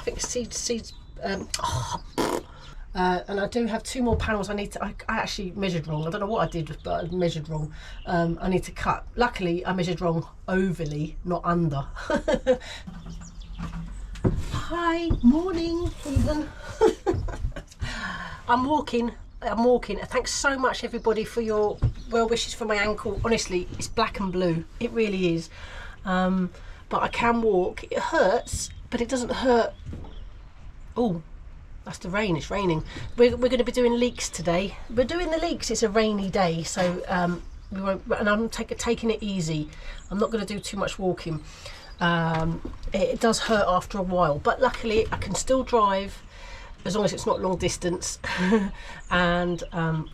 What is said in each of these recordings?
think seeds. And I do have 2 more panels. I actually measured wrong. I don't know what I did, but I measured wrong. I need to cut. Luckily, I measured wrong overly, not under. Hi, morning, even. I'm walking. Thanks so much, everybody, for your well wishes for my ankle. Honestly, it's black and blue. It really is. But I can walk. It hurts, but it doesn't hurt. Oh, that's the rain. It's raining. We're going to be doing leeks today. We're doing the leeks. It's a rainy day, so we won't. And I'm taking it easy. I'm not going to do too much walking. It does hurt after a while, but luckily I can still drive as long as it's not long distance and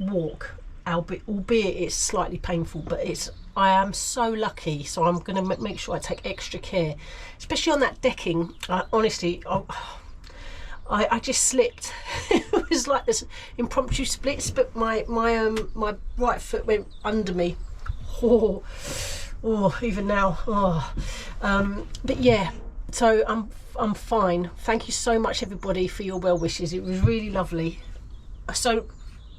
walk, albeit it's slightly painful, but I am so lucky. So I'm going to make sure I take extra care, especially on that decking. Honestly, I just slipped. It was like this impromptu splits, but my right foot went under me. Oh, even now. But yeah, so I'm fine. Thank you so much, everybody, for your well wishes. It was really lovely. So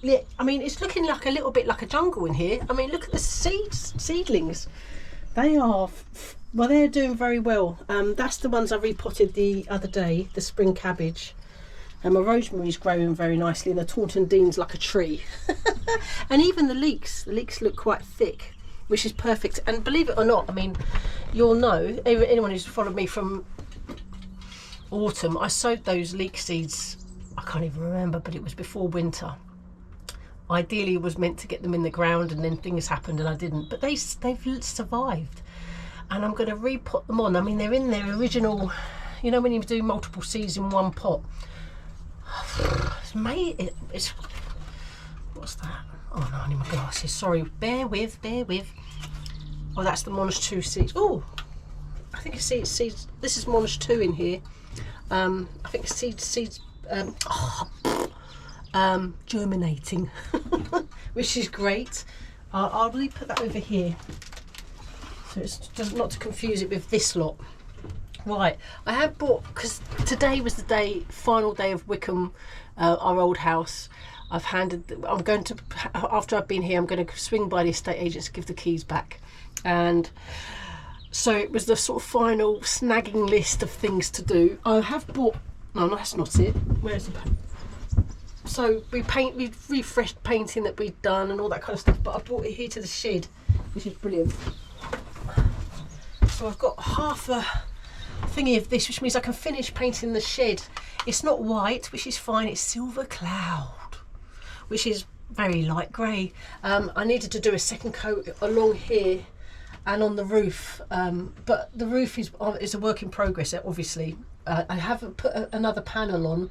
yeah, I mean, it's looking like a little bit like a jungle in here. I mean, look at the seedlings. They are well, they're doing very well. That's the ones I repotted the other day, the spring cabbage. And my rosemary's growing very nicely, and the Taunton Dean's like a tree. And even the leeks look quite thick, which is perfect. And believe it or not, I mean, you'll know, anyone who's followed me from autumn, I sowed those leek seeds, I can't even remember, but it was before winter. Ideally, it was meant to get them in the ground, and then things happened and I didn't, but they've survived. And I'm going to repot them on. I mean, they're in their original, you know, when you do multiple seeds in one pot. It's what's that? Oh no, I need my glasses. Sorry, bear with. Oh, that's the Monge 2 seeds. Oh, I think it's seeds. This is Monge 2 in here. I think it's seeds. Germinating, which is great. I'll really put that over here, so it's not to confuse it with this lot. Right, I have bought, because today was the final day of Wickham, our old house. I'm going to, after I've been here, I'm going to swing by the estate agents to give the keys back. And so it was the sort of final snagging list of things to do. I have bought, no, that's not it. Where's the paint? So we've refreshed painting that we've done and all that kind of stuff, but I brought it here to the shed, which is brilliant. So I've got half a thingy of this, which means I can finish painting the shed. It's not white, which is fine, it's silver cloud, which is very light grey. I needed to do a second coat along here and on the roof, but the roof is a work in progress, obviously. I haven't put another panel on,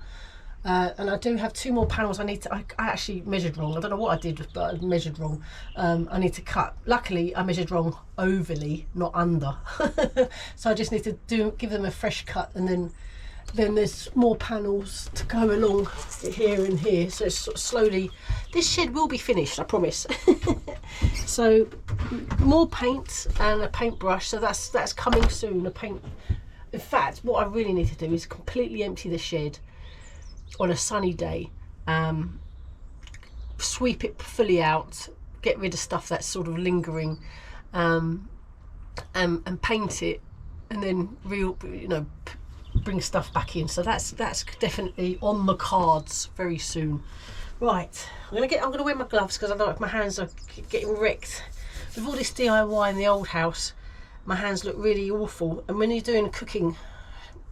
and I do have 2 more panels. I actually measured wrong. I don't know what I did, but I measured wrong. I need to cut. Luckily, I measured wrong overly, not under. So I just need to give them a fresh cut, and then there's more panels to go along here and here. So it's sort of slowly. This shed will be finished, I promise. So more paint and a paintbrush. So that's coming soon. In fact, what I really need to do is completely empty the shed on a sunny day, sweep it fully out, get rid of stuff that's sort of lingering, and paint it, and then bring stuff back in. So that's definitely on the cards very soon. Right, I'm gonna wear my gloves, because I know my hands are getting wrecked with all this DIY in the old house. My hands look really awful, and when you're doing cooking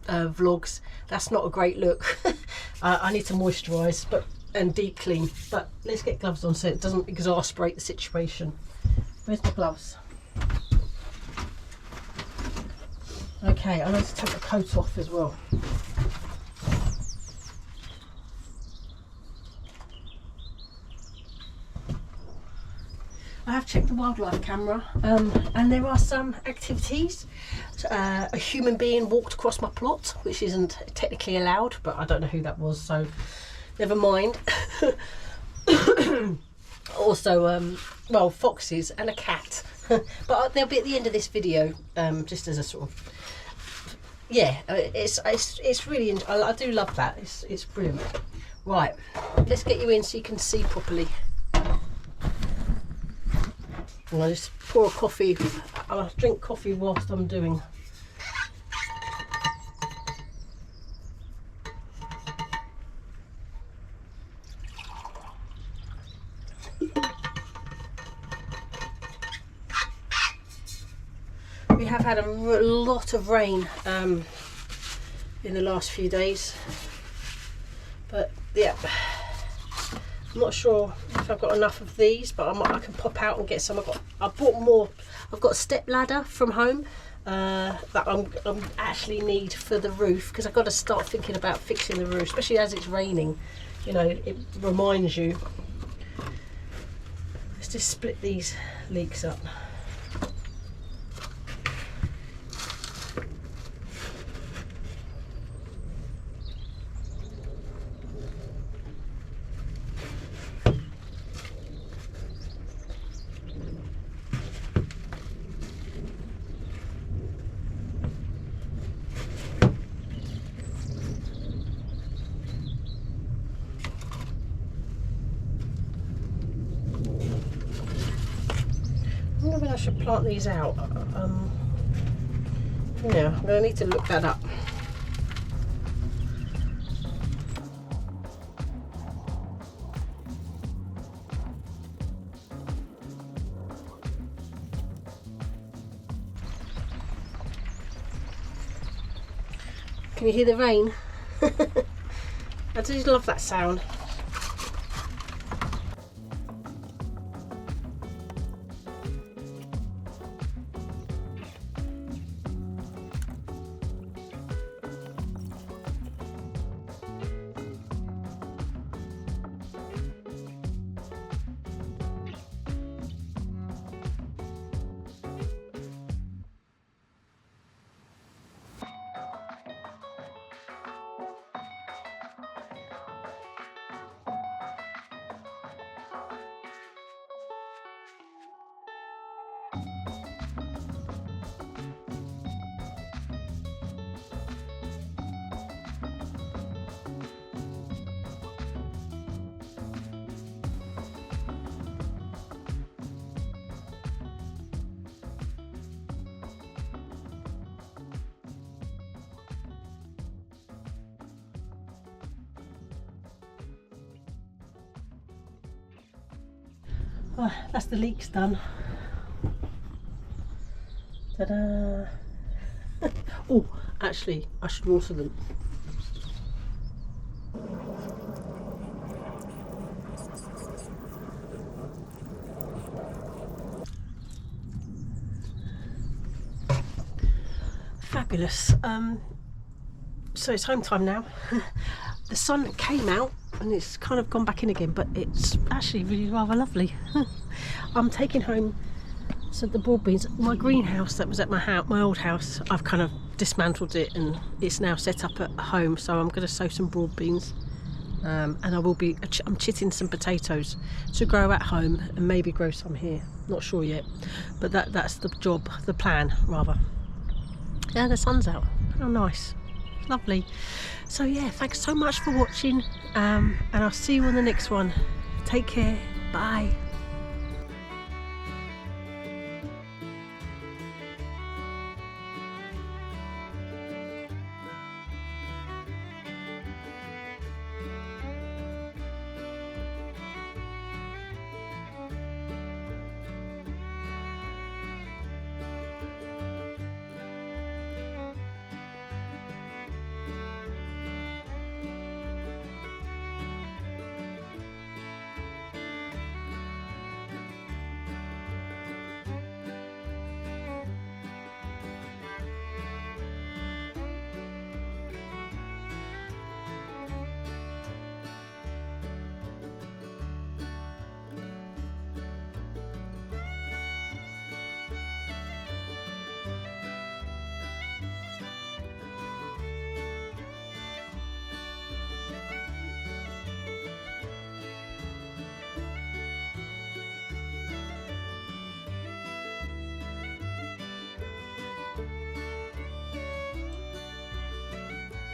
vlogs, that's not a great look. I need to moisturise and deep clean, but let's get gloves on so it doesn't exasperate the situation. Where's my gloves? Okay, I need to take the coat off as well. I have checked the wildlife camera, and there are some activities. A human being walked across my plot, which isn't technically allowed, but I don't know who that was, so never mind. Also, well, foxes and a cat. But they'll be at the end of this video, just as a sort of yeah, it's really, I do love that. It's brilliant. Right, let's get you in so you can see properly. And I just pour a coffee. I drink coffee whilst I'm doing. We have had a lot of rain in the last few days, but yeah, I'm not sure if I've got enough of these, but I can pop out and get some. I bought more. I've got a step ladder from home that I'm actually need for the roof, because I've got to start thinking about fixing the roof, especially as it's raining. You know, it reminds you. Let's just split these leeks up. I wonder when I should plant these out. Yeah, I'm going to need to look that up. Can you hear the rain? I just love that sound. Oh, that's the leeks done. Ta-da! Oh, actually, I should water them. Fabulous. So it's home time now. The sun came out and it's kind of gone back in again, but it's actually really rather lovely. I'm taking home the broad beans. My greenhouse that was at my old house, I've kind of dismantled it and it's now set up at home, so I'm going to sow some broad beans, and I'm chitting some potatoes to grow at home and maybe grow some here, not sure yet, but that's the plan rather. Yeah, the sun's out. How nice. Lovely. So yeah, thanks so much for watching, and I'll see you on the next one. Take care. Bye.